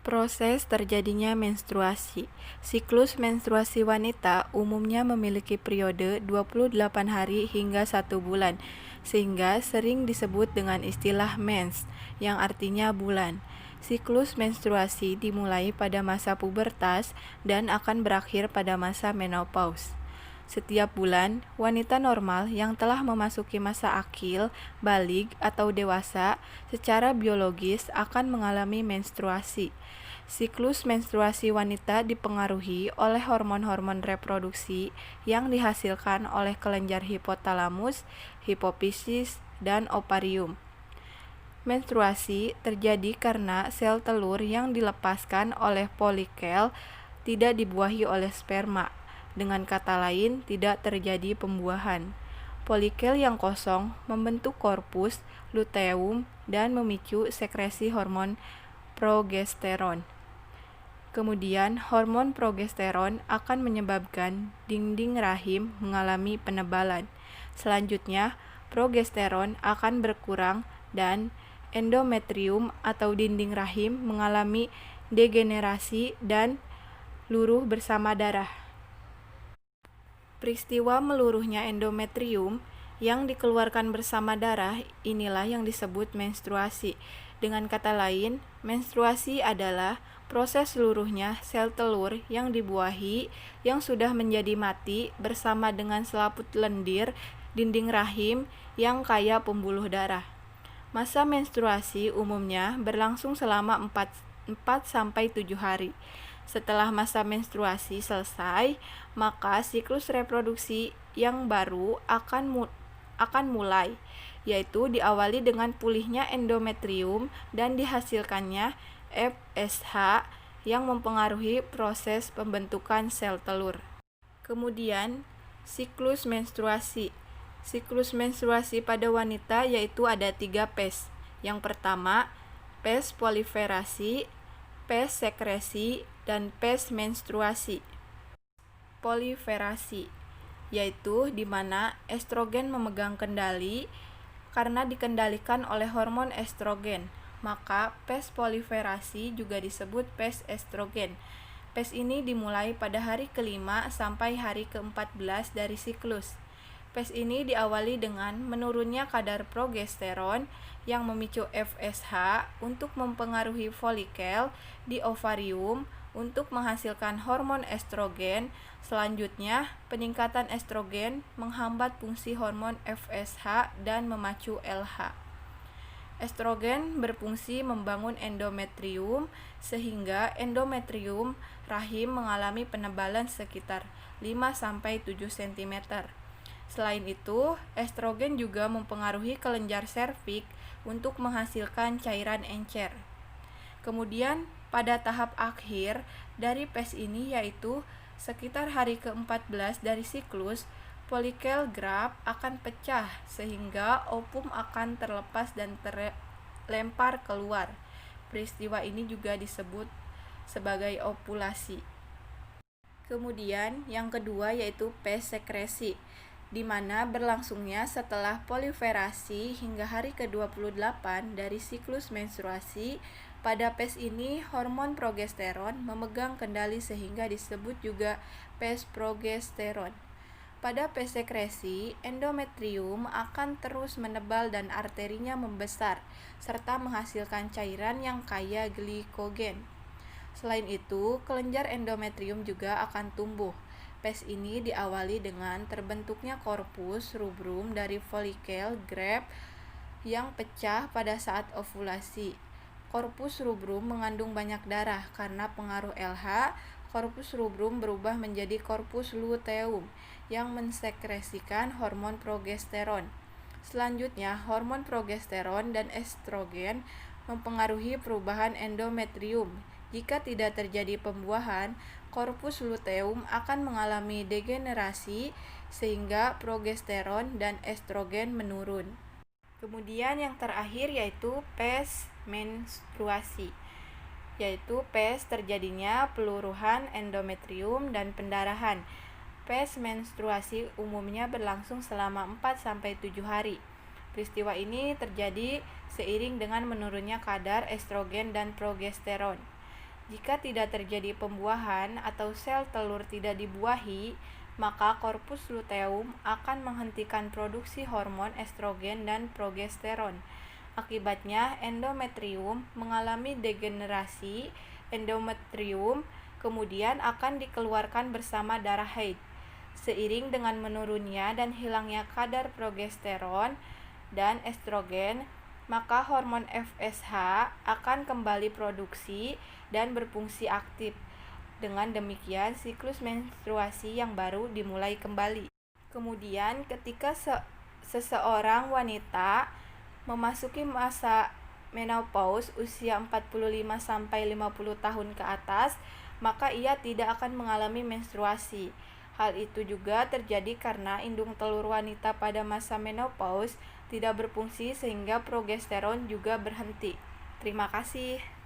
Proses terjadinya menstruasi. Siklus menstruasi wanita umumnya memiliki periode 28 hari hingga 1 bulan, sehingga sering disebut dengan istilah mens, yang artinya bulan. Siklus menstruasi dimulai pada masa pubertas dan akan berakhir pada masa menopause. Setiap bulan, wanita normal yang telah memasuki masa akil, balig, atau dewasa secara biologis akan mengalami menstruasi. Siklus menstruasi wanita dipengaruhi oleh hormon-hormon reproduksi yang dihasilkan oleh kelenjar hipotalamus, hipofisis, dan ovarium. Menstruasi terjadi karena sel telur yang dilepaskan oleh folikel tidak dibuahi oleh sperma. Dengan kata lain, tidak terjadi pembuahan. Folikel yang kosong membentuk korpus luteum dan memicu sekresi hormon progesteron. Kemudian, hormon progesteron akan menyebabkan dinding rahim mengalami penebalan. Selanjutnya, progesteron akan berkurang dan endometrium atau dinding rahim mengalami degenerasi dan luruh bersama darah. Peristiwa meluruhnya endometrium yang dikeluarkan bersama darah inilah yang disebut menstruasi. Dengan kata lain, menstruasi adalah proses seluruhnya sel telur yang dibuahi yang sudah menjadi mati bersama dengan selaput lendir dinding rahim yang kaya pembuluh darah. Masa menstruasi umumnya berlangsung selama 4-7 hari. Setelah masa menstruasi selesai, maka siklus reproduksi yang baru akan mulai, yaitu diawali dengan pulihnya endometrium dan dihasilkannya FSH yang mempengaruhi proses pembentukan sel telur. Kemudian, siklus menstruasi. Siklus menstruasi pada wanita yaitu ada 3 fase. Yang pertama, fase proliferasi, fase sekresi, dan fase menstruasi. Proliferasi yaitu di mana estrogen memegang kendali karena dikendalikan oleh hormon estrogen. Maka fase proliferasi juga disebut fase estrogen. Fase ini dimulai pada hari ke-5 sampai hari ke-14 dari siklus. Fase ini diawali dengan menurunnya kadar progesteron yang memicu FSH untuk mempengaruhi folikel di ovarium untuk menghasilkan hormon estrogen. Selanjutnya, peningkatan estrogen menghambat fungsi hormon FSH dan memacu LH. Estrogen berfungsi membangun endometrium sehingga endometrium rahim mengalami penebalan sekitar 5-7 cm. Selain itu, estrogen juga mempengaruhi kelenjar serviks untuk menghasilkan cairan encer. Kemudian, pada tahap akhir dari fase ini yaitu sekitar hari ke-14 dari siklus, folikel Graf akan pecah sehingga ovum akan terlepas dan terlempar keluar. Peristiwa ini juga disebut sebagai ovulasi. Kemudian yang kedua yaitu fase sekresi, di mana berlangsungnya setelah proliferasi hingga hari ke-28 dari siklus menstruasi. Pada fase ini, hormon progesteron memegang kendali sehingga disebut juga fase progesteron. Pada fase sekresi, endometrium akan terus menebal dan arterinya membesar, serta menghasilkan cairan yang kaya glikogen. Selain itu, kelenjar endometrium juga akan tumbuh. Fase ini diawali dengan terbentuknya korpus rubrum dari folikel Graf yang pecah pada saat ovulasi. Korpus rubrum mengandung banyak darah karena pengaruh LH. Korpus rubrum berubah menjadi korpus luteum yang mensekresikan hormon progesteron. Selanjutnya, hormon progesteron dan estrogen mempengaruhi perubahan endometrium. Jika tidak terjadi pembuahan, korpus luteum akan mengalami degenerasi sehingga progesteron dan estrogen menurun. Kemudian yang terakhir yaitu fase menstruasi, yaitu fase terjadinya peluruhan endometrium dan pendarahan. Fase menstruasi umumnya berlangsung selama 4-7 hari. Peristiwa ini terjadi seiring dengan menurunnya kadar estrogen dan progesteron. Jika tidak terjadi pembuahan atau sel telur tidak dibuahi, maka korpus luteum akan menghentikan produksi hormon estrogen dan progesteron. Akibatnya, endometrium mengalami degenerasi. Endometrium kemudian akan dikeluarkan bersama darah haid. Seiring dengan menurunnya dan hilangnya kadar progesteron dan estrogen, maka hormon FSH akan kembali produksi dan berfungsi aktif. Dengan demikian, siklus menstruasi yang baru dimulai kembali. Kemudian, ketika seseorang wanita memasuki masa menopause usia 45-50 tahun ke atas, maka ia tidak akan mengalami menstruasi. Hal itu juga terjadi karena indung telur wanita pada masa menopause tidak berfungsi sehingga progesteron juga berhenti. Terima kasih.